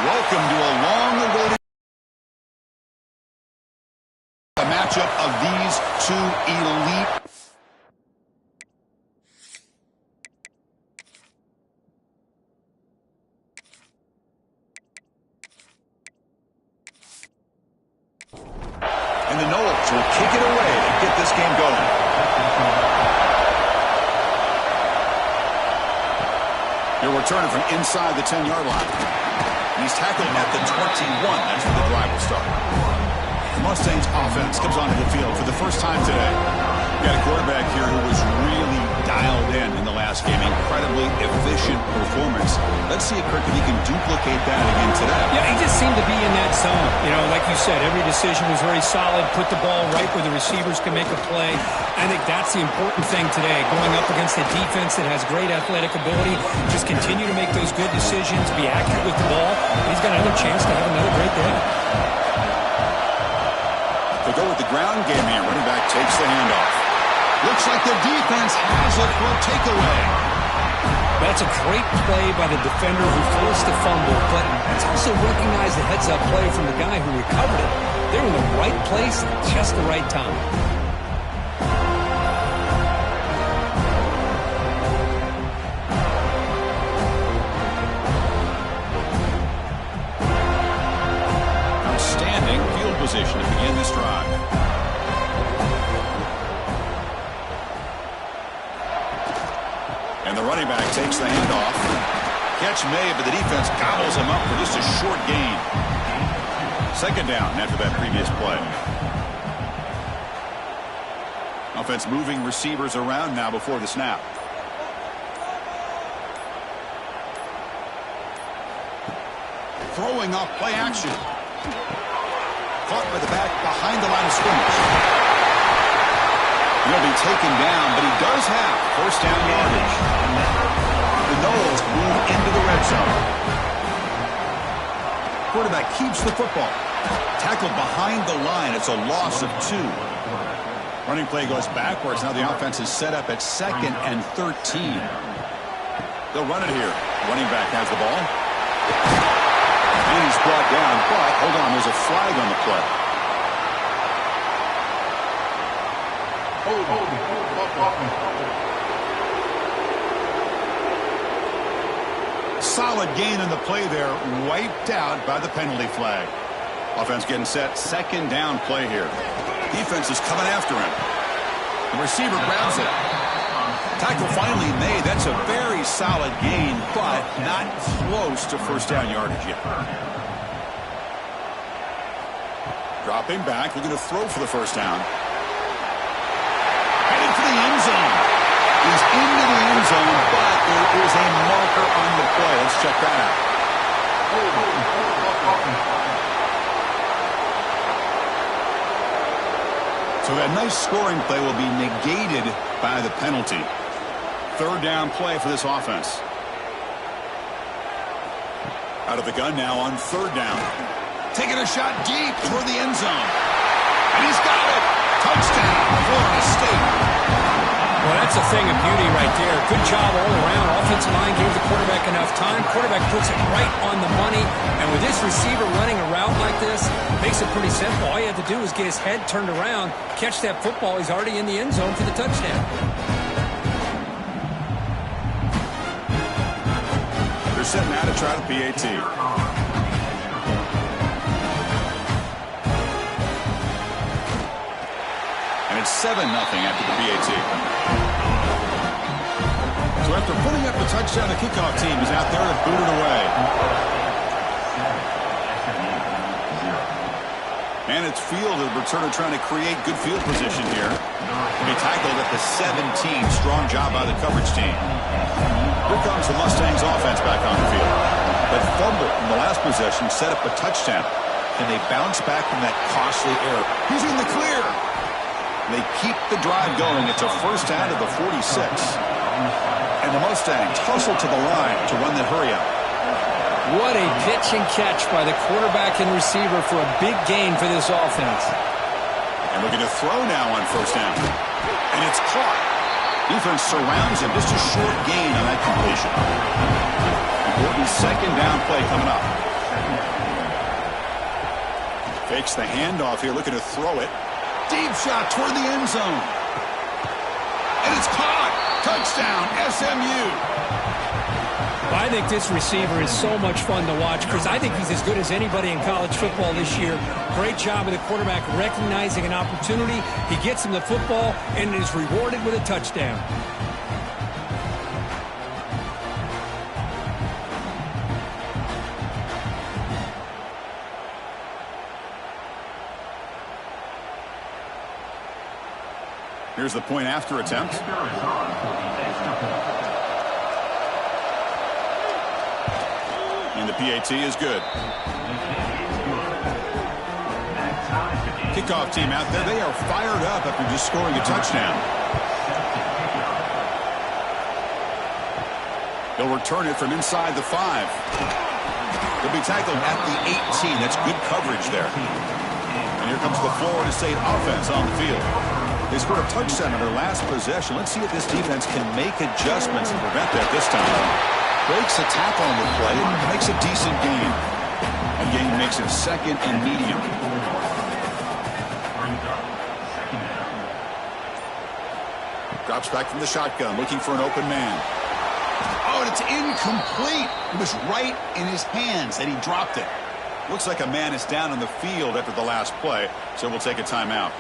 Welcome to a long-awaited matchup of these two elite. And the Knowles will kick it away to get this game going. He'll return it from inside the 10-yard line. He's tackled at the 21. That's where the drive will start. The Mustangs offense comes onto the field for the first time today. Got a quarterback here who was really dialed in the last game. Incredibly efficient performance. Let's see if he can duplicate that again today. Yeah, he just seemed to be in that zone. You know, like you said, every decision was very solid. Put the ball right where the receivers can make a play. I think that's the important thing today. Going up against a defense that has great athletic ability. Just continue to make those good decisions. Be accurate with the ball. He's got another chance to have another great day. They go with the ground game here. Running back takes the handoff. Looks like the defense has it for a takeaway. That's a great play by the defender who forced the fumble, but it's also recognized the heads-up play from the guy who recovered it. They were in the right place at just the right time. Outstanding field position to begin this drive. And the running back takes the handoff. Catch made, but the defense gobbles him up for just a short gain. Second down after that previous play. Offense moving receivers around now before the snap. Throwing off play action. Caught by the back behind the line of scrimmage. He'll be taken down, but he does have first down yardage. The Knowles move into the red zone. Quarterback keeps the football. Tackled behind the line. It's a loss of 2. Running play goes backwards. Now the offense is set up at 2nd and 13. They'll run it here. Running back has the ball. And he's brought down, but hold on, there's a flag on the play. Solid gain in the play there, wiped out by the penalty flag. Offense getting set, second down play here. Defense is coming after him. The receiver grabs it. Tackle finally made. That's a very solid gain, but not close to first down yardage yet. Dropping back, looking to throw for the first down. Headed for the end zone. He's into the end zone, but there is a marker on the play. Let's check that out. So that nice scoring play will be negated by the penalty. Third down play for this offense. Out of the gun now on third down. Taking a shot deep toward the end zone. And he's got it. Touchdown, Florida State. Well, that's a thing of beauty right there. Good job all around. Offensive line gave the quarterback enough time. Quarterback puts it right on the money. And with this receiver running a route like this, makes it pretty simple. All you have to do is get his head turned around, catch that football. He's already in the end zone for the touchdown. They're set now to try the PAT. And it's 7-0 after the PAT. So after putting up the touchdown, the kickoff team is out there to boot it away. And it's field, the returner trying to create good field position here. He tackled at the 17. Strong job by the coverage team. Here comes the Mustangs offense back on the field. That fumble from the last possession set up a touchdown. And they bounce back from that costly error. He's in the clear. They keep the drive going. It's a first down to the 46. And the Mustangs hustle to the line to run the hurry up. What a pitch and catch by the quarterback and receiver for a big gain for this offense. And looking to throw now on first down. And it's caught. Defense surrounds him. Just a short gain on that completion. Important second down play coming up. Fakes the handoff here, looking to throw it. Deep shot toward the end zone. And it's caught. Touchdown, SMU. I think this receiver is so much fun to watch because I think he's as good as anybody in college football this year. Great job of the quarterback recognizing an opportunity. He gets him the football and is rewarded with a touchdown. Here's the point after attempt. And the PAT is good. Kickoff team out there. They are fired up after just scoring a touchdown. They'll return it from inside the 5. They'll be tackled at the 18. That's good coverage there. And here comes the Florida State offense on the field. They scored a touchdown in their last possession. Let's see if this defense can make adjustments and prevent that this time. Breaks a tackle on the play and makes a decent gain. And gain makes it second and medium. Drops back from the shotgun, looking for an open man. Oh, and it's incomplete. It was right in his hands, and he dropped it. Looks like a man is down on the field after the last play, so we'll take a timeout.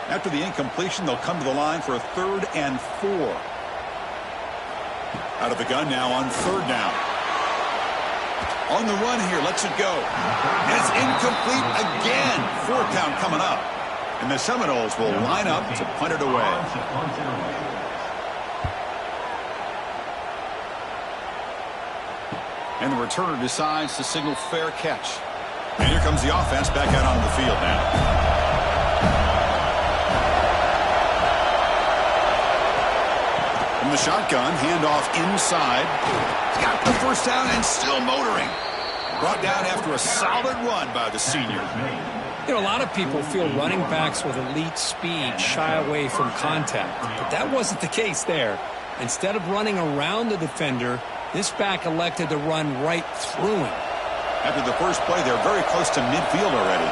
After the incompletion, they'll come to the line for a 3rd and 4. Out of the gun now on 3rd down. On the run here, lets it go. And it's incomplete again. 4th down coming up. And the Seminoles will line up to punt it away. And the returner decides to signal fair catch. And here comes the offense back out on the field now. From the shotgun, handoff inside. He's got the 1st down and still motoring. Brought down after a solid run by the senior. You know, a lot of people feel running backs with elite speed shy away from contact, but that wasn't the case there. Instead of running around the defender, this back elected to run right through him. After the first play, they're very close to midfield already.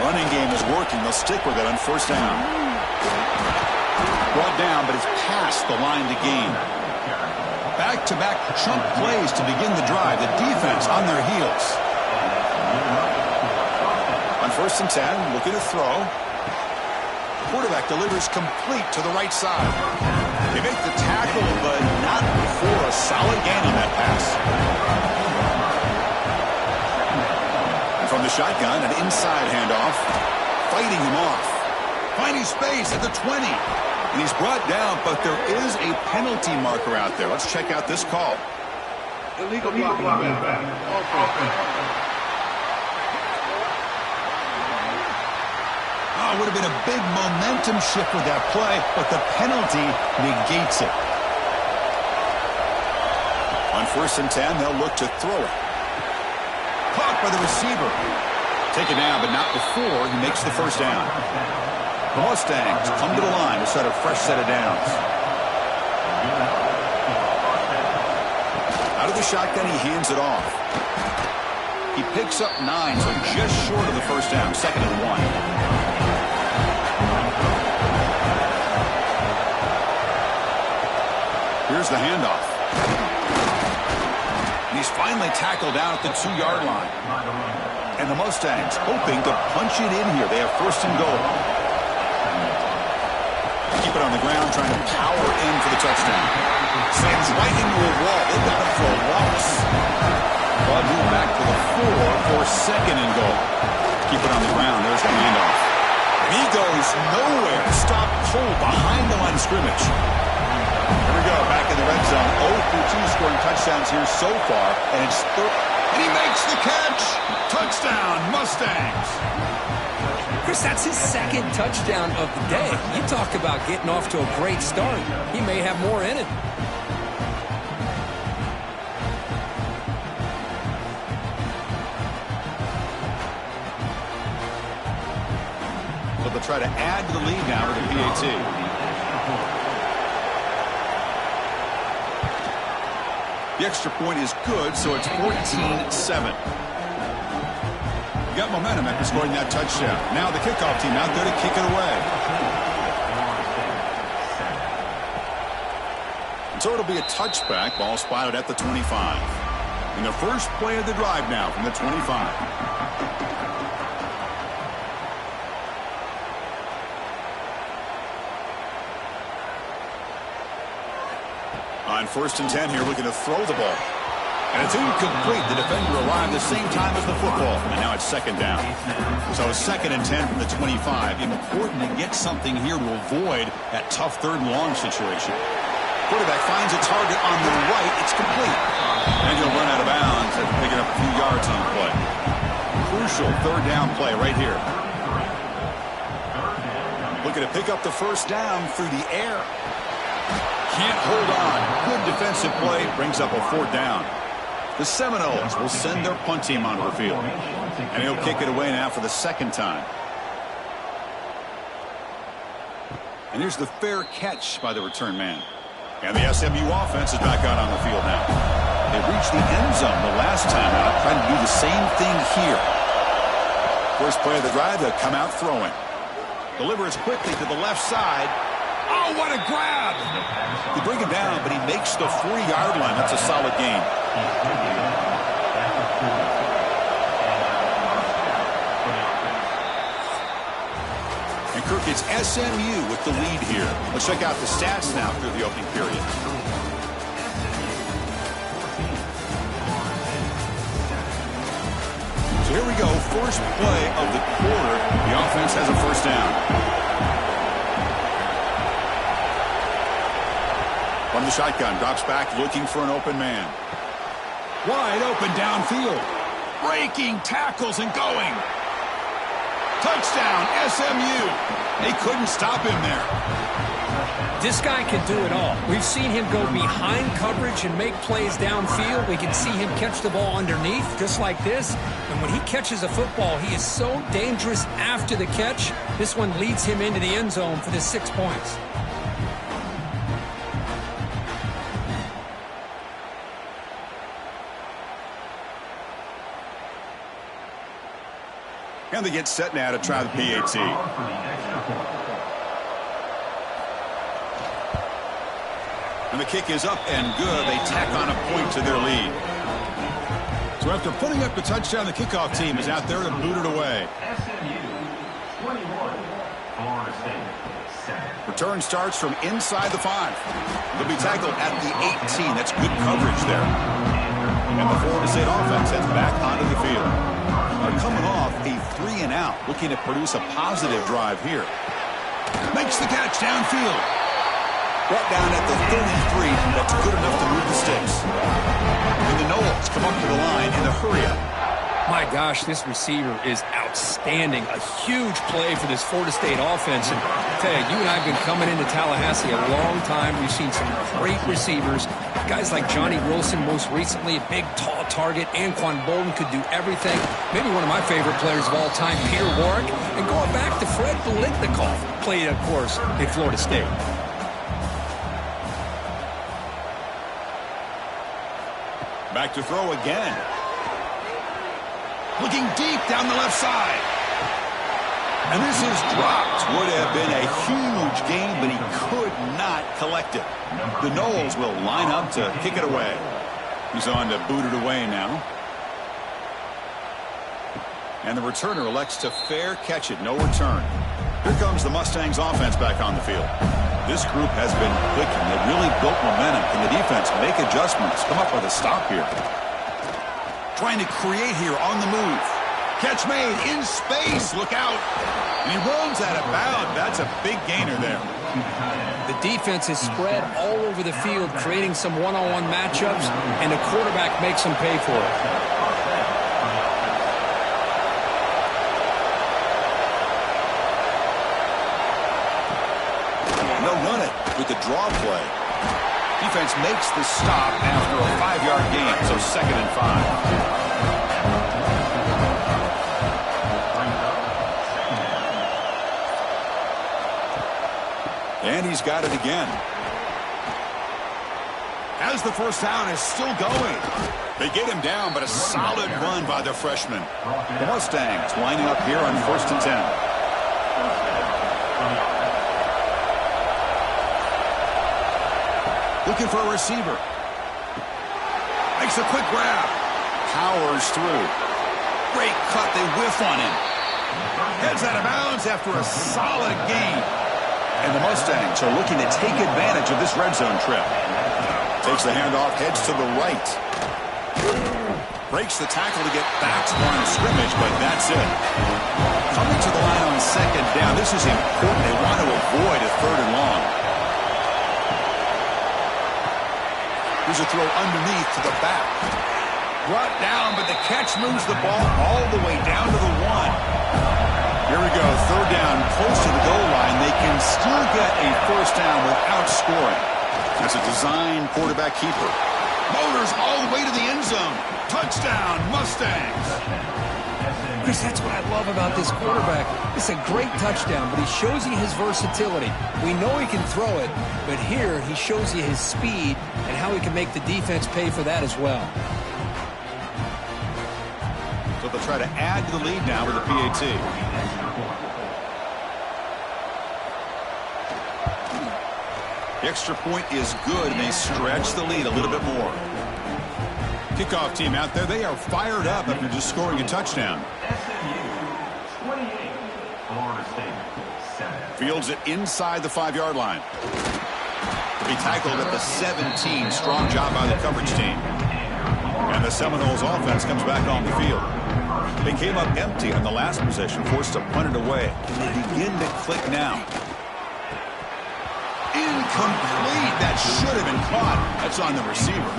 Running game is working. They'll stick with it on 1st down. Brought down, but it's past the line to gain. Back-to-back chunk plays to begin the drive. The defense on their heels. On 1st and 10, looking to throw. Quarterback delivers complete to the right side. They make the tackle, but not before a solid gain on that pass. And from the shotgun, an inside handoff. Fighting him off. Finding space at the 20. And he's brought down, but there is a penalty marker out there. Let's check out this call. Illegal blocking back. Oh, it would have been a big momentum shift with that play, but the penalty negates it. On 1st and 10, they'll look to throw it. Caught by the receiver. Taken down, but not before he makes the 1st down. The Mustangs come to the line to set a fresh set of downs. Out of the shotgun, he hands it off. He picks up 9, so just short of the 1st down, 2nd and 1. Here's the handoff. And he's finally tackled down at the 2-yard line. And the Mustangs hoping to punch it in here. They have 1st and goal. Keep it on the ground, trying to power in for the touchdown. Slams right into a wall. They've got him for a loss. Ball moved back to the 4 for 2nd and goal. Keep it on the ground. There's the handoff. And he goes nowhere. Stop cold behind the line of scrimmage. Here we go, back in the red zone. 0 for 2 scoring touchdowns here so far. And it's and he makes the catch. Touchdown, Mustangs. Chris, that's his 2nd touchdown of the day. You talk about getting off to a great start. He may have more in it. So they'll try to add to the lead now with the PAT. The extra point is good, so it's 14-7. You got momentum after scoring that touchdown. Now the kickoff team out there to kick it away. And so it'll be a touchback. Ball spotted at the 25. And the first play of the drive now from the 25. On 1st and 10 here, looking to throw the ball. And it's incomplete. The defender arrived the same time as the football. And now it's 2nd down. So 2nd and 10 from the 25. Important to get something here to avoid that tough 3rd and long situation. Quarterback finds a target on the right. It's complete. And he'll run out of bounds after picking up a few yards on the play. Crucial 3rd down play right here. Looking to pick up the 1st down through the air. Can't hold on. Good defensive play. Brings up a 4th down. The Seminoles will send their punt team onto the field. And he'll kick it away now for the 2nd time. And here's the fair catch by the return man. And the SMU offense is back out on the field now. They reached the end zone the last time out, trying to do the same thing here. First play of the drive, they'll come out throwing. Delivers quickly to the left side. Oh, what a grab! They bring him down, but he makes the 40-yard line. That's a solid gain. And Kirk, it's SMU with the lead here. Let's check out the stats now through the opening period. So here we go. First play of the quarter. The offense has a 1st down. From the shotgun, drops back, looking for an open man. Wide open downfield. Breaking tackles and going. Touchdown, SMU. They couldn't stop him there. This guy can do it all. We've seen him go behind coverage and make plays downfield. We can see him catch the ball underneath, just like this. And when he catches a football, he is so dangerous after the catch. This one leads him into the end zone for the 6 points. And they get set now to try the PAT. And the kick is up and good. They tack on a point to their lead. So after putting up the touchdown, the kickoff team is out there to boot it away. Return starts from inside the 5. They'll be tackled at the 18. That's good coverage there. And the Florida State offense heads back onto the field. They're coming off a 3-and-out, looking to produce a positive drive here. Makes the catch downfield. Brought down at the 33. That's good enough to move the sticks. And the Noles come up to the line in a hurry-up. My gosh, this receiver is outstanding. A huge play for this Florida State offense. And I tell you, you and I have been coming into Tallahassee a long time. We've seen some great receivers. Guys like Johnny Wilson, most recently, a big, tall target. Anquan Bolden could do everything. Maybe one of my favorite players of all time, Peter Warrick. And going back to Fred Biletnikoff, played, of course, at Florida State. Back to throw again. Looking deep down the left side. And this is dropped. Would have been a huge game, but he could not collect it. The Noles will line up to kick it away. He's on to boot it away now. And the returner elects to fair catch it. No return. Here comes the Mustangs offense back on the field. This group has been clicking. They've really built momentum. Can the defense make adjustments? Come up with a stop here. Trying to create here on the move. Catch made in space. Look out. And he runs out of bounds. That's a big gainer there. The defense is spread all over the field, creating some one-on-one matchups, and the quarterback makes them pay for it. And they'll run it with the draw play. Defense makes the stop after a 5-yard gain, so 2nd and 5. And he's got it again. As the first down is still going. They get him down, but a solid run by the freshman. The Mustangs lining up here on 1st and 10. Looking for a receiver. Makes a quick grab. Powers through. Great cut. They whiff on him. Heads out of bounds after a solid gain. And the Mustangs are looking to take advantage of this red zone trip. Takes the handoff, heads to the right. Breaks the tackle to get back to the line of scrimmage, but that's it. Coming to the line on 2nd down. This is important. They want to avoid a 3rd and long. Here's a throw underneath to the back. Brought down, but the catch moves the ball all the way down to the 1. Here we go, 3rd down, close to the goal line. They can still get a 1st down without scoring. That's a design quarterback keeper. Motors all the way to the end zone. Touchdown, Mustangs. Chris, that's what I love about this quarterback. It's a great touchdown, but he shows you his versatility. We know he can throw it, but here he shows you his speed and how he can make the defense pay for that as well. So they'll try to add to the lead now with a PAT. The extra point is good, and they stretch the lead a little bit more. Kickoff team out there, they are fired up after just scoring a touchdown. SMU 28, Florida State 7. Fields it inside the 5-yard line. To be tackled at the 17. Strong job by the coverage team. And the Seminoles offense comes back on the field. They came up empty on the last possession, forced to punt it away. They begin to click now. Incomplete. That should have been caught. That's on the receiver.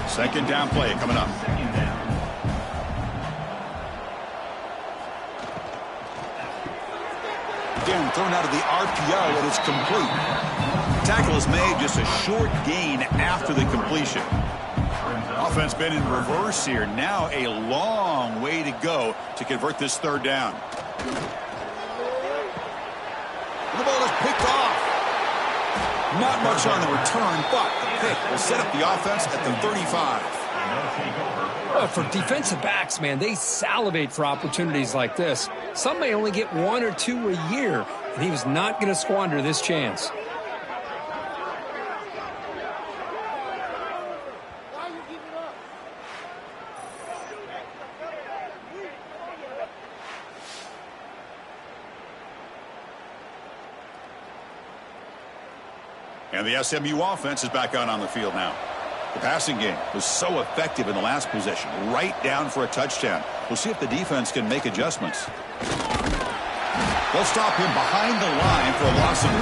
2nd down play coming up. Again, thrown out of the RPO, and it's complete. Tackle is made, just a short gain after the completion. Offense been in reverse here. Now a long way to go to convert this 3rd down. The ball is picked off. Not much on the return, but the pick will set up the offense at the 35. Well, for defensive backs, man, they salivate for opportunities like this. Some may only get 1 or 2 a year, and he was not going to squander this chance. And the SMU offense is back out on the field now. The passing game was so effective in the last possession, right down for a touchdown. We'll see if the defense can make adjustments. They'll stop him behind the line for a loss of 1.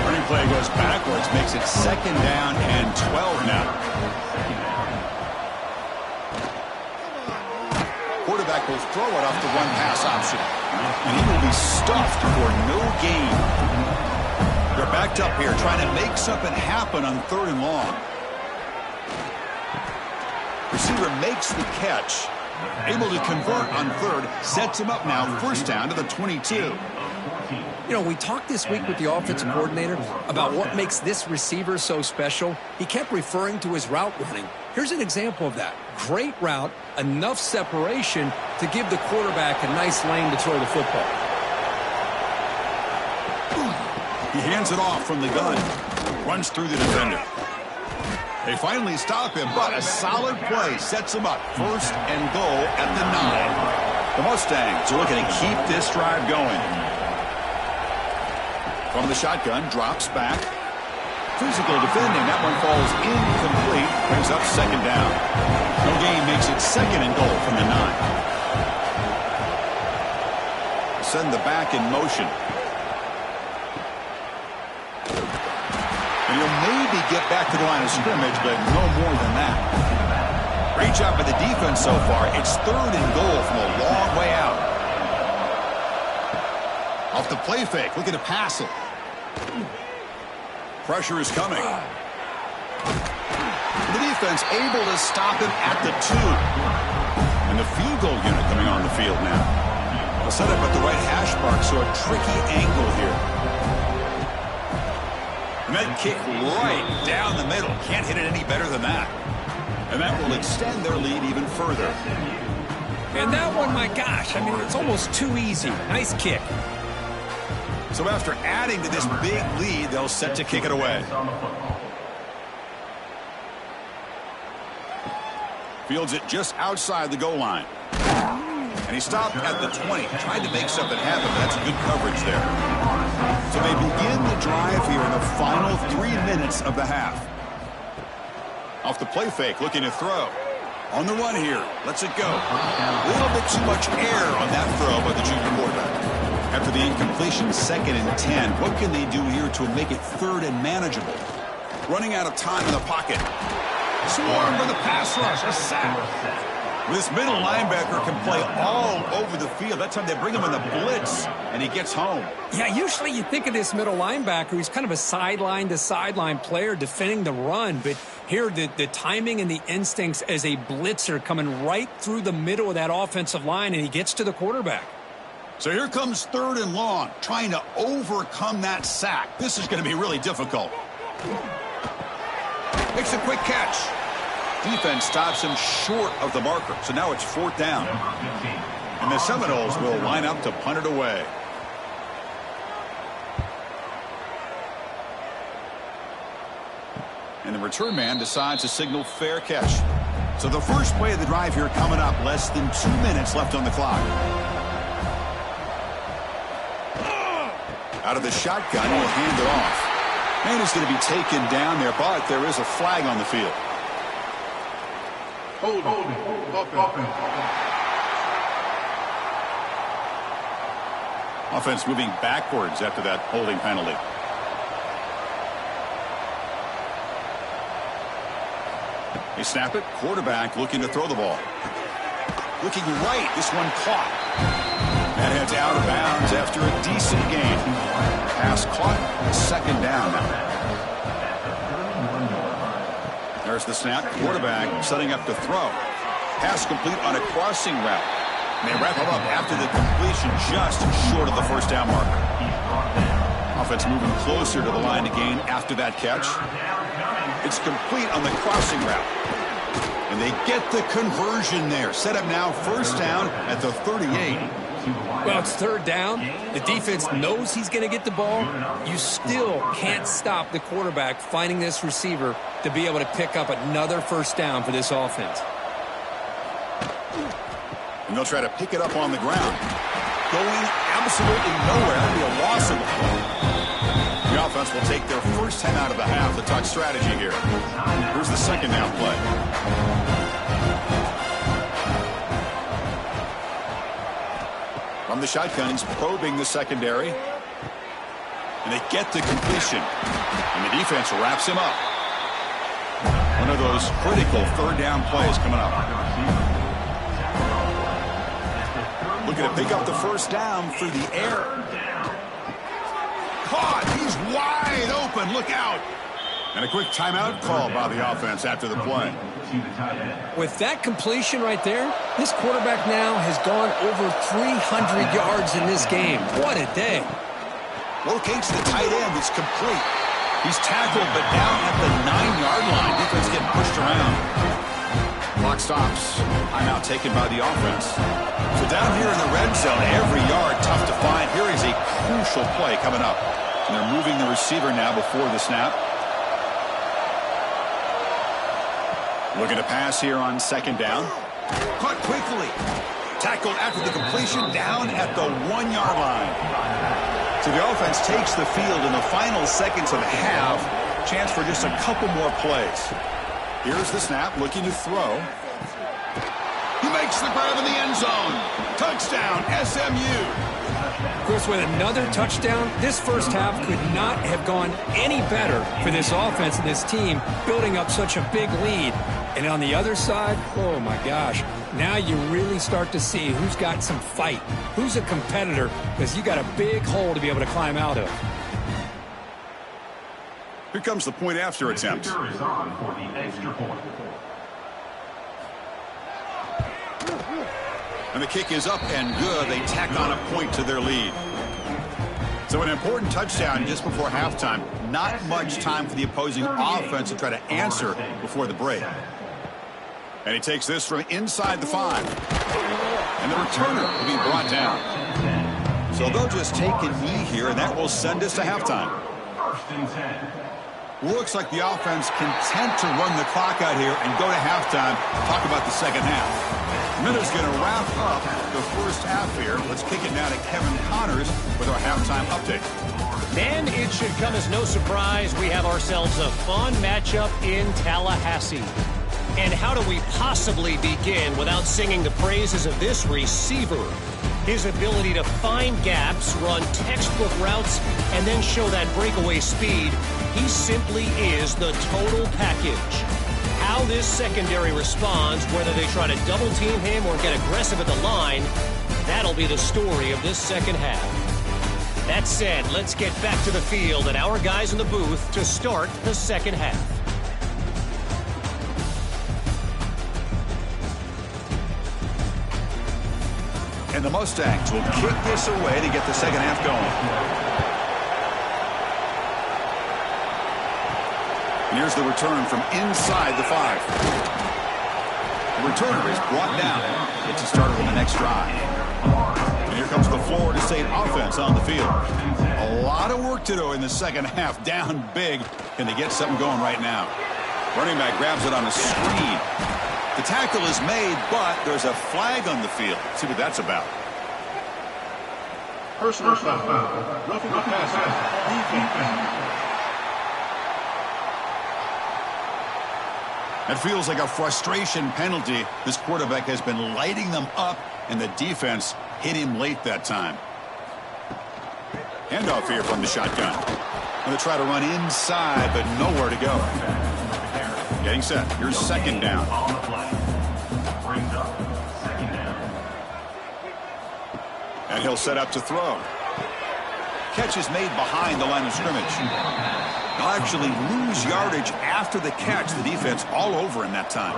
Running play goes backwards, makes it 2nd down and 12 now. Quarterback will throw it off the run-pass option. And he will be stuffed for no gain. They're backed up here, trying to make something happen on 3rd and long. Receiver makes the catch. Able to convert on 3rd. Sets him up now, 1st down to the 22. You know, we talked this week with the offensive coordinator about what makes this receiver so special. He kept referring to his route running. Here's an example of that. Great route, enough separation to give the quarterback a nice lane to throw the football. He hands it off from the gun. Runs through the defender. They finally stop him, but a solid play sets him up. 1st and goal at the 9. The Mustangs are looking to keep this drive going. From the shotgun, drops back. Physical defending. That one falls incomplete. Brings up 2nd down. No gain makes it 2nd and goal from the 9. Send the back in motion. And he'll maybe get back to the line of scrimmage, but no more than that. Great job by the defense so far. It's 3rd and goal from a long way out. Off the play fake, looking to pass it. Pressure is coming. The defense able to stop him at the 2. And the field goal unit coming on the field now. They'll set up at the right hash mark, so a tricky angle here. And that kick right down the middle. Can't hit it any better than that. And that will extend their lead even further. And that one, my gosh, I mean, it's almost too easy. Nice kick. So after adding to this big lead, they'll set to kick it away. Fields it just outside the goal line. And he stopped at the 20. Tried to make something happen, but that's good coverage there. So they begin the drive here in the final 3 minutes of the half. Off the play fake, looking to throw. On the run here. Lets it go. A little bit too much air on that throw by the junior quarterback. After the incompletion, 2nd and 10. What can they do here to make it 3rd and manageable? Running out of time in the pocket. Swarm for the pass rush. A sack. This middle linebacker can play all over the field. That time they bring him in the blitz, and he gets home. Yeah, usually you think of this middle linebacker. He's kind of a sideline-to-sideline player defending the run. But here, the timing and the instincts as a blitzer coming right through the middle of that offensive line, and he gets to the quarterback. So here comes 3rd and long, trying to overcome that sack. This is going to be really difficult. Makes a quick catch. Defense stops him short of the marker. So now it's 4th down. And the Seminoles will line up to punt it away. And the return man decides to signal fair catch. So the first play of the drive here coming up. Less than 2 minutes left on the clock. Out of the shotgun, he'll hand it off. And he's going to be taken down there, but there is a flag on the field. Hold. Offense moving backwards after that holding penalty. They snap it. Quarterback looking to throw the ball. Looking right. This one caught. That heads out of bounds after a decent gain. Pass caught. 2nd down now. There's the snap. Quarterback setting up to throw. Pass complete on a crossing route. And they wrap him up after the completion just short of the 1st down marker. Offense moving closer to the line to gain after that catch. It's complete on the crossing route. And they get the conversion there. Set up now 1st down at the 38. Well, it's 3rd down. The defense knows he's going to get the ball. You still can't stop the quarterback finding this receiver to be able to pick up another 1st down for this offense. And they'll try to pick it up on the ground. Going absolutely nowhere. That'll be a loss of the ball. The offense will take their first time out of the half. The talk strategy here. Here's the 2nd down play. From the shotgun, he's probing the secondary. And they get the completion. And the defense wraps him up. One of those critical 3rd down plays coming up. Looking to pick up the 1st down through the air. Caught. He's wide open. Look out. And a quick timeout call by the offense after the play. With that completion right there, this quarterback now has gone over 300 yards in this game. What a day. Locates the tight end. It's complete. He's tackled, but down at the 9-yard line. Defense getting pushed around. Clock stops. Timeout taken by the offense. So down here in the red zone, every yard tough to find. Here is a crucial play coming up. And they're moving the receiver now before the snap. Looking to pass here on 2nd down. Caught quickly. Tackled after the completion down at the 1-yard line. So the offense takes the field in the final seconds of the half. Chance for just a couple more plays. Here's the snap, looking to throw. He makes the grab in the end zone. Touchdown, SMU. Of course, with another touchdown, this 1st half could not have gone any better for this offense and this team, building up such a big lead. And on the other side, oh my gosh, now you really start to see who's got some fight, who's a competitor, because you got a big hole to be able to climb out of. Here comes the point after attempt. And the kick is up and good. They tack on a point to their lead. So an important touchdown just before halftime. Not much time for the opposing offense to try to answer before the break. And he takes this from inside the 5. And the returner will be brought down. So they'll just take a knee here, and that will send us to halftime. Looks like the offense content to run the clock out here and go to halftime. Talk about the second half. Minuta's going to wrap up the first half here. Let's kick it now to Kevin Connors with our halftime update. And it should come as no surprise we have ourselves a fun matchup in Tallahassee. And how do we possibly begin without singing the praises of this receiver? His ability to find gaps, run textbook routes, and then show that breakaway speed. He simply is the total package. How this secondary responds, whether they try to double team him or get aggressive at the line, that'll be the story of this second half. That said, let's get back to the field and our guys in the booth to start the second half. And the Mustangs will kick this away to get the second half going. And here's the return from inside the 5. The returner is brought down. Gets a starter on the next drive. And here comes the Florida State offense on the field. A lot of work to do in the second half. Down big. Can they get something going right now? Running back grabs it on a screen. The tackle is made, but there's a flag on the field. Let's see what that's about. Personal foul. Roughing the passer. It feels like a frustration penalty. This quarterback has been lighting them up, and the defense hit him late that time. Handoff here from the shotgun. Going to try to run inside, but nowhere to go. Getting set. Here's second down. And he'll set up to throw. Catch is made behind the line of scrimmage. They'll actually lose yardage after the catch. The defense all over him that time.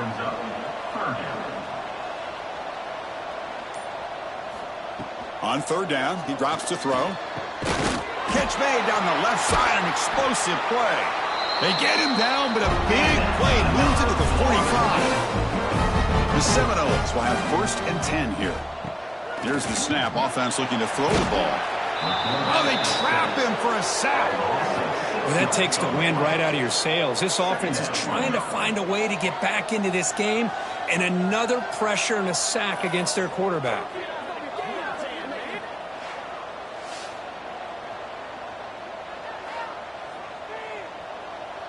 On third down, he drops to throw. Catch made down the left side, an explosive play. They get him down, but a big play moves it to the 45. The Seminoles will have 1st and 10 here. Here's the snap. Offense looking to throw the ball. Oh, they trap him for a sack. Well, that takes the wind right out of your sails. This offense is trying to find a way to get back into this game, and another pressure and a sack against their quarterback.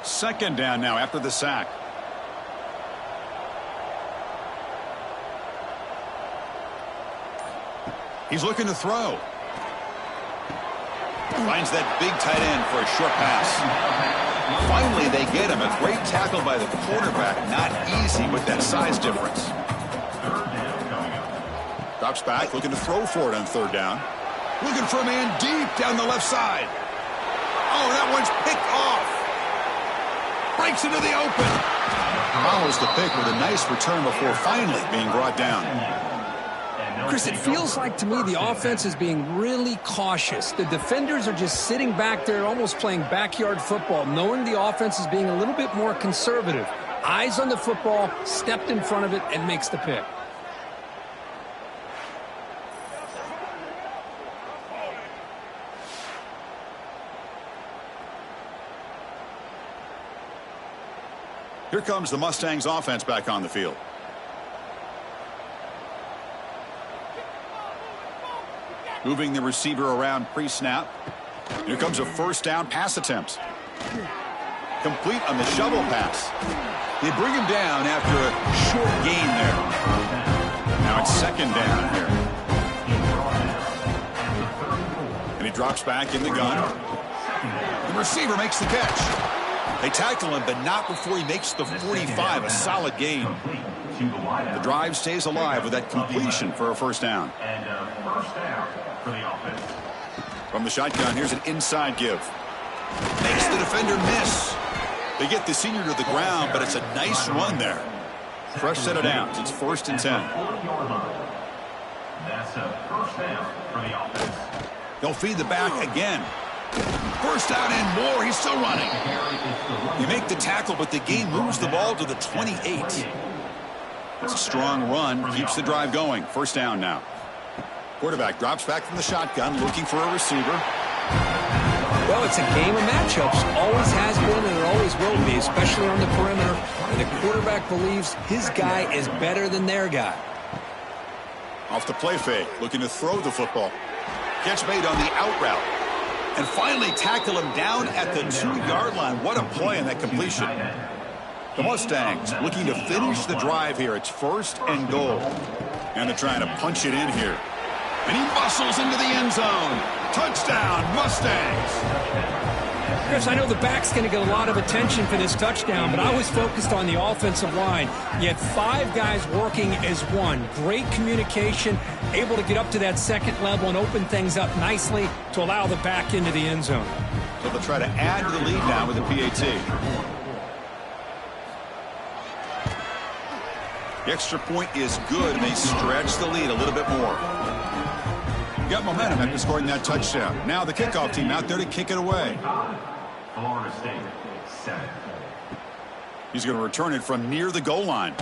Second down now after the sack. He's looking to throw. Finds that big tight end for a short pass. Finally, they get him. A great tackle by the quarterback. Not easy with that size difference. Drops back, looking to throw for it on third down. Looking for a man deep down the left side. Oh, that one's picked off. Breaks into the open. Follows the pick with a nice return before finally being brought down. Chris, it feels like to me the offense is being really cautious. The defenders are just sitting back there almost playing backyard football, knowing the offense is being a little bit more conservative. Eyes on the football, stepped in front of it, and makes the pick. Here comes the Mustangs offense back on the field. Moving the receiver around pre-snap. Here comes a first down pass attempt. Complete on the shovel pass. They bring him down after a short gain there. Now it's second down here. And he drops back in the gun. The receiver makes the catch. They tackle him, but not before he makes the 45, a solid gain. The drive stays alive with that completion for a first down. And first down for the offense. From the shotgun, here's an inside give. Makes the defender miss. They get the senior to the ground, but it's a nice run there. Fresh set of downs. It's 1st and 10. That's a first down for the offense. He'll feed the back again. First down and more. He's still running. You make the tackle, but the game moves the ball to the 28. It's a strong run. Keeps the drive going. First down now. Quarterback drops back from the shotgun, looking for a receiver. Well, it's a game of matchups. Always has been and it always will be, especially on the perimeter. And the quarterback believes his guy is better than their guy. Off the play fake, looking to throw the football. Catch made on the out route. And finally tackle him down at the 2-yard line. What a play in that completion. The Mustangs looking to finish the drive here. It's first and goal. And they're trying to punch it in here. And he muscles into the end zone. Touchdown, Mustangs. Chris, I know the back's going to get a lot of attention for this touchdown, but I was focused on the offensive line. You had 5 guys working as one. Great communication, able to get up to that second level and open things up nicely to allow the back into the end zone. So they'll try to add to the lead now with the PAT. The extra point is good, and they stretch the lead a little bit more. Got momentum after scoring that touchdown. Now the kickoff team out there to kick it away. Florida State, 7. He's going to return it from near the goal line.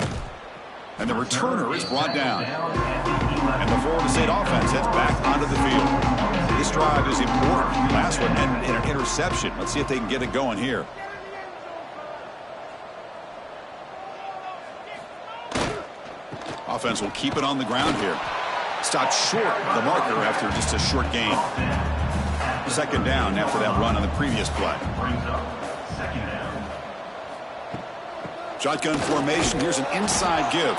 And the returner is brought down. And the Florida State offense heads back onto the field. This drive is important. Last one ended in an interception. Let's see if they can get it going here. Offense will keep it on the ground here. Stopped short of the marker after just a short gain. Second down after that run on the previous play. Shotgun formation. Here's an inside give.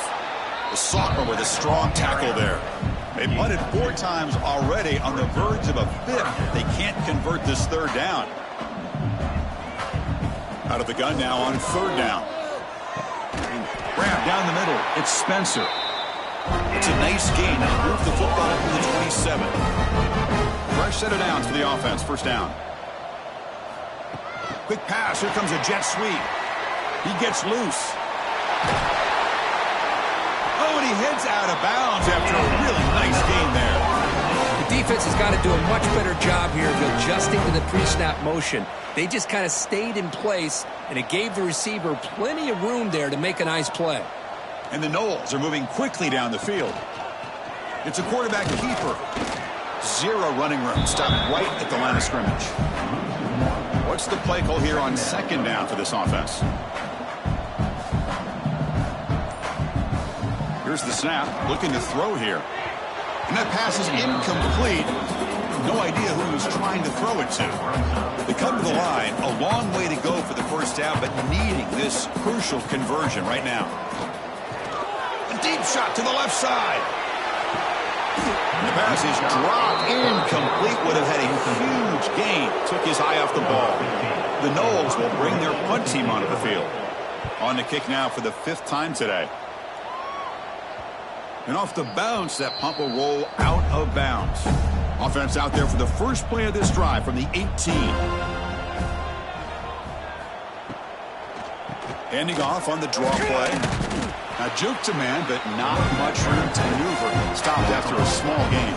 The sophomore with a strong tackle there. They punted 4 times already, on the verge of a 5th. They can't convert this third down. Out of the gun now on 3rd down. Grab down the middle. It's Spencer. It's a nice gain. Now move the football to the 27. Fresh set of downs for the offense. First down. Quick pass. Here comes a jet sweep. He gets loose. Oh, and he heads out of bounds after a really nice gain there. The defense has got to do a much better job here of adjusting to the pre-snap motion. They just kind of stayed in place, and it gave the receiver plenty of room there to make a nice play. And the Noles are moving quickly down the field. It's a quarterback keeper. 0 running room. Stopped right at the line of scrimmage. What's the play call here on 2nd down for this offense? Here's the snap. Looking to throw here. And that pass is incomplete. No idea who he was trying to throw it to. They come to the line. A long way to go for the first down, but needing this crucial conversion right now. Deep shot to the left side. The pass is dropped. Incomplete. Would have had a huge gain. Took his eye off the ball. The Noles will bring their punt team onto the field. On the kick now for the 5th time today. And off the bounce, that punt will roll out of bounds. Offense out there for the first play of this drive from the 18. Handing off on the draw play. Now juke to man, but not much room to maneuver. Stopped after a small gain.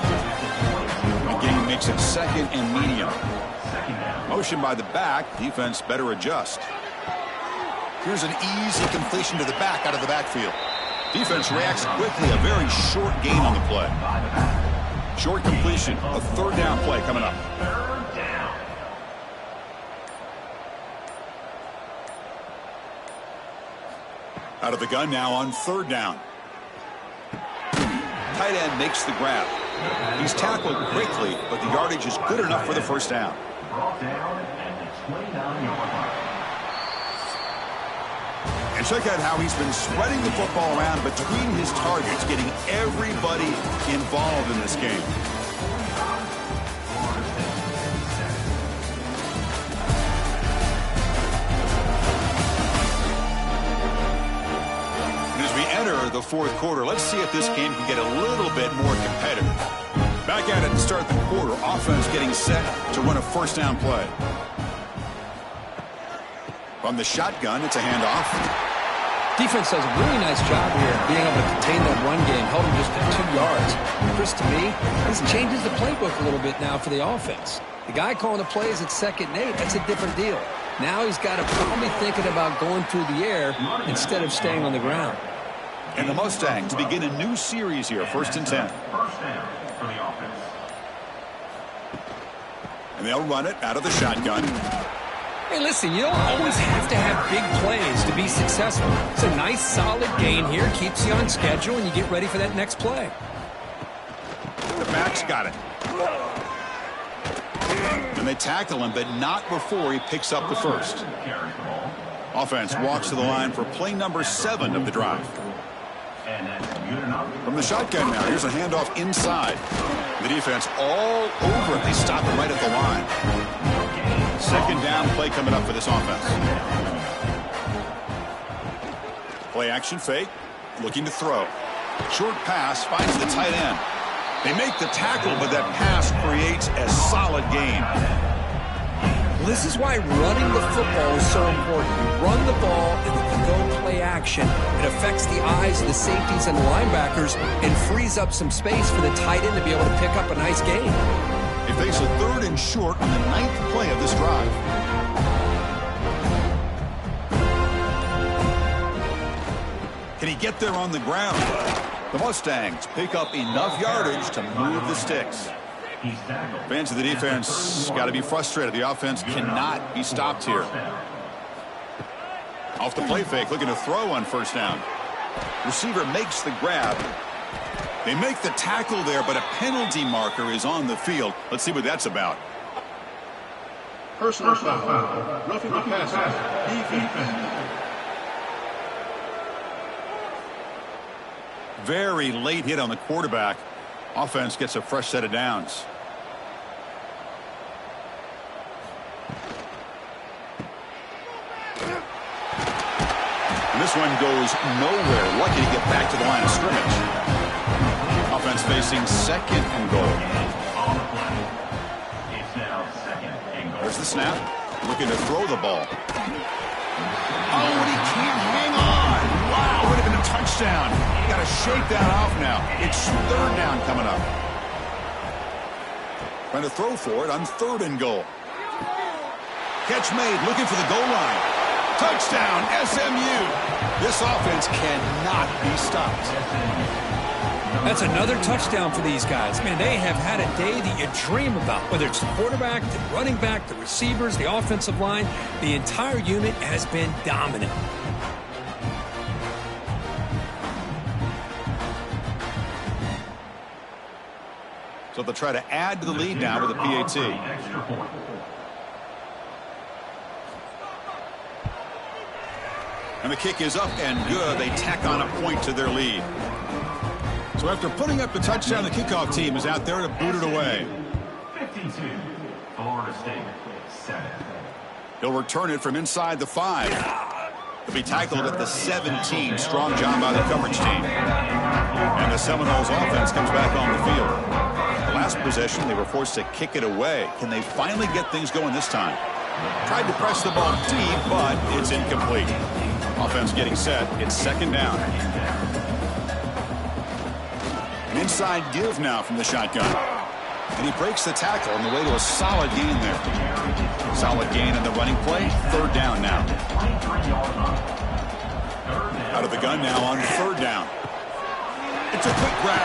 The gain makes it 2nd and medium. Motion by the back. Defense better adjust. Here's an easy completion to the back out of the backfield. Defense reacts quickly. A very short gain on the play. Short completion. A 3rd down play coming up. Out of the gun now on 3rd down. Tight end makes the grab. He's tackled quickly, but the yardage is good enough for the first down. And check out how he's been spreading the football around between his targets, getting everybody involved in this game. The 4th quarter. Let's see if this game can get a little bit more competitive. Back at it to start the quarter. Offense getting set to run a first down play. From the shotgun, it's a handoff. Defense does a really nice job here of being able to contain that run game, held him just at 2 yards. Chris, to me, this changes the playbook a little bit now for the offense. The guy calling the plays at 2nd and 8, that's a different deal. Now he's got to probably thinking about going through the air instead of staying on the ground. And the Mustangs begin a new series here, 1st and 10. First down for the offense. And they'll run it out of the shotgun. Hey, listen, you don't always have to have big plays to be successful. It's a nice, solid gain here. Keeps you on schedule, and you get ready for that next play. The back's got it. And they tackle him, but not before he picks up the first. Offense walks to the line for play number 7 of the drive. From the shotgun now, here's a handoff inside. The defense all over it. They stop it right at the line. 2nd down play coming up for this offense. Play action fake. Looking to throw. Short pass finds the tight end. They make the tackle, but that pass creates a solid gain. Well, this is why running the football is so important. You run the ball, and if you go play action, it affects the eyes of the safeties and the linebackers and frees up some space for the tight end to be able to pick up a nice gain. They face a 3rd and short on the 9th play of this drive. Can he get there on the ground? The Mustangs pick up enough yardage to move the sticks. Fans of the defense got to be frustrated. The offense cannot be stopped here. Off the play fake, looking to throw on 1st down. Receiver makes the grab. They make the tackle there, but a penalty marker is on the field. Let's see what that's about. Personal foul. Roughing the passer. Defense. Very late hit on the quarterback. Offense gets a fresh set of downs. And this one goes nowhere. Lucky to get back to the line of scrimmage. Offense facing 2nd and goal. There's the snap. Looking to throw the ball. Oh, and he can't hang on. Wow, would have been a touchdown. Got to shake that off now. It's 3rd down coming up. Trying to throw for it on 3rd and goal. Catch made, looking for the goal line. Touchdown, SMU. This offense cannot be stopped. That's another touchdown for these guys. Man, they have had a day that you dream about, whether it's the quarterback, the running back, the receivers, the offensive line. The entire unit has been dominant. So they'll try to add to the lead now with a PAT. And the kick is up and good. They tack on a point to their lead. So after putting up the touchdown, the kickoff team is out there to boot it away. 52, Florida State, 7. He'll return it from inside the 5. He'll be tackled at the 17. Strong job by the coverage team. And the Seminoles offense comes back on the field. The last possession, they were forced to kick it away. Can they finally get things going this time? Tried to press the ball deep, but it's incomplete. Offense getting set. It's 2nd down. An inside give now from the shotgun. And he breaks the tackle on the way to a solid gain there. Solid gain in the running play. 3rd down now. Out of the gun now on 3rd down. It's a quick grab.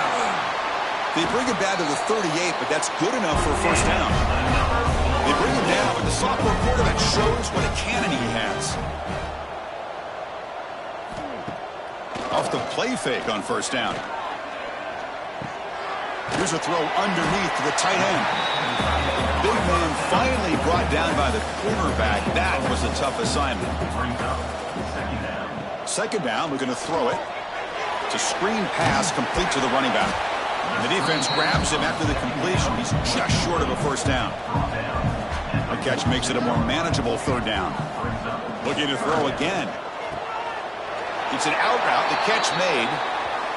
They bring him down to the 38, but that's good enough for a 1st down. They bring him down, but the sophomore quarterback shows what a cannon he has. Off the play fake on 1st down. Here's a throw underneath to the tight end. Big man finally brought down by the cornerback. That was a tough assignment. 2nd down, we're going to throw it. It's a screen pass complete to the running back. And the defense grabs him after the completion. He's just short of a 1st down. The catch makes it a more manageable 3rd down. Looking to throw again. It's an out route. The catch made.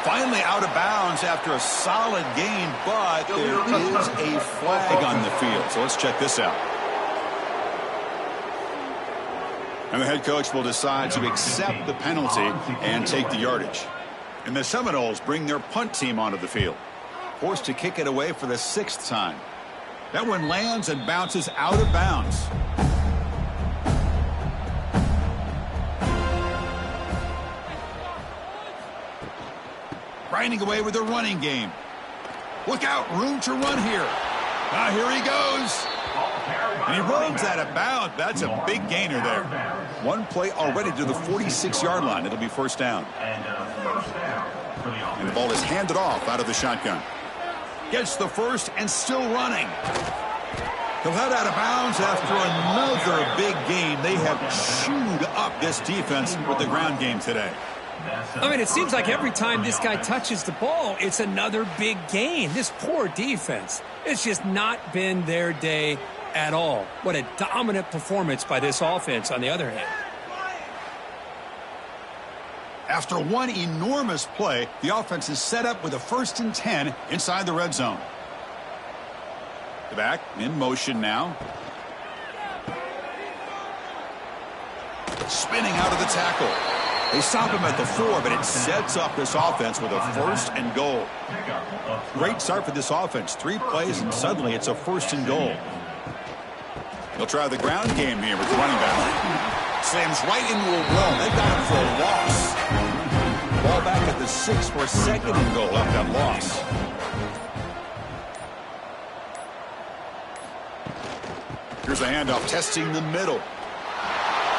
Finally out of bounds after a solid gain, but there is a flag on the field. So let's check this out. And the head coach will decide to accept the penalty and take the yardage. And the Seminoles bring their punt team onto the field. Forced to kick it away for the 6th time. That one lands and bounces out of bounds. Grinding away with a running game. Look out, room to run here. Now here he goes. And he runs out of bounds. That's a big gainer there. One play already to the 46-yard line. It'll be first down. And the ball is handed off out of the shotgun. Gets the first and still running. He'll head out of bounds after another big game. They have chewed up this defense with the ground game today. I mean, it seems like every time this guy touches the ball, it's another big gain. This poor defense, it's just not been their day at all. What a dominant performance by this offense, on the other hand. After one enormous play, the offense is set up with a 1st and 10 inside the red zone. The back in motion now. Spinning out of the tackle. They stop him at the 4, but it sets up this offense with a 1st and goal. Great start for this offense. 3 plays, and suddenly it's a 1st and goal. They'll try the ground game here with the running back. Slams right into a wall. They got him for a loss. Ball back at the 6 for a 2nd and goal off that loss. Here's a handoff, testing the middle.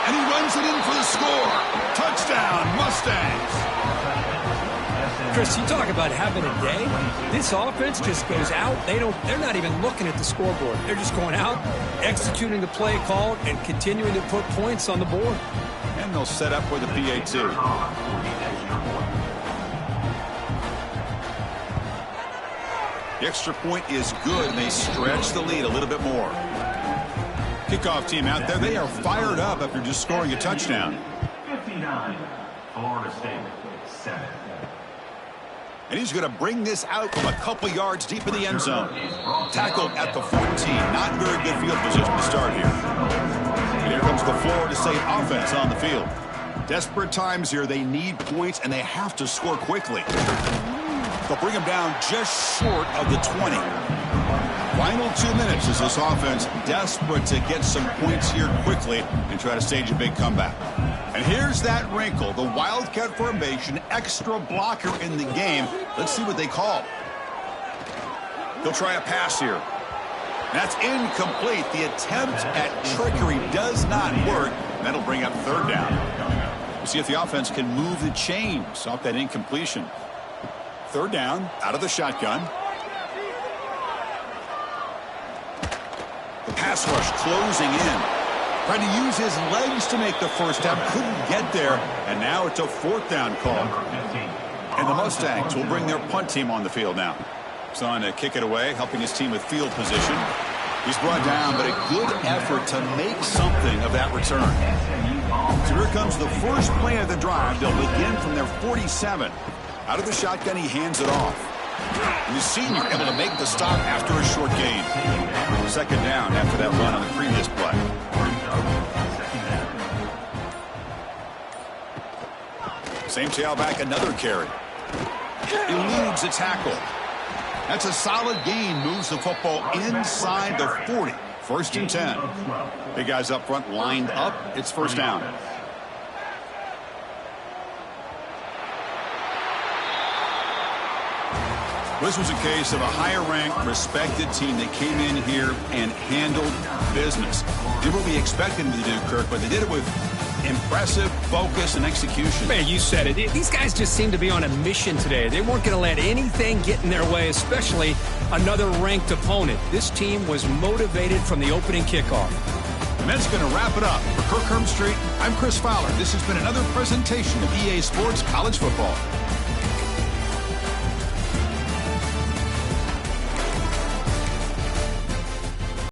And he runs it in for the score. Touchdown, Mustangs. Chris, you talk about having a day. This offense just goes out. They're not even looking at the scoreboard. They're just going out, executing the play called, and continuing to put points on the board. And they'll set up with a PAT. The extra point is good, and they stretch the lead a little bit more. Kickoff team out there, they are fired up after just scoring a touchdown. 59, Florida State, 7. And he's going to bring this out from a couple yards deep in the end zone. Tackled at the 14. Not very good field position to start here. And here comes the Florida State offense on the field. Desperate times here. They need points, and they have to score quickly. They'll bring them down just short of the 20. Final 2 minutes as this offense desperate to get some points here quickly and try to stage a big comeback. And here's that wrinkle, the Wildcat formation, extra blocker in the game. Let's see what they call. They'll try a pass here. That's incomplete. The attempt at trickery does not work. That'll bring up 3rd down. We'll see if the offense can move the chains off that incompletion. 3rd down, out of the shotgun. The pass rush closing in. Trying to use his legs to make the first down. Couldn't get there. And now it's a 4th down call. And the Mustangs will bring their punt team on the field now. He's on to kick it away, helping his team with field position. He's brought down, but a good effort to make something of that return. So here comes the first play of the drive. They'll begin from their 47. Out of the shotgun, he hands it off. And the senior able to make the stop after a short gain. 2nd down after that run on the previous play. Same tailback, another carry. Eludes a tackle. That's a solid gain. Moves the football inside the 40. 1st and 10. Big guys up front lined up. It's 1st down. This was a case of a higher-ranked, respected team that came in here and handled business. Did what we expected them to do, Kirk, but they did it with impressive focus and execution. Man, you said it. These guys just seem to be on a mission today. They weren't going to let anything get in their way, especially another ranked opponent. This team was motivated from the opening kickoff. And that's going to wrap it up. For Kirk Street, I'm Chris Fowler. This has been another presentation of EA Sports College Football.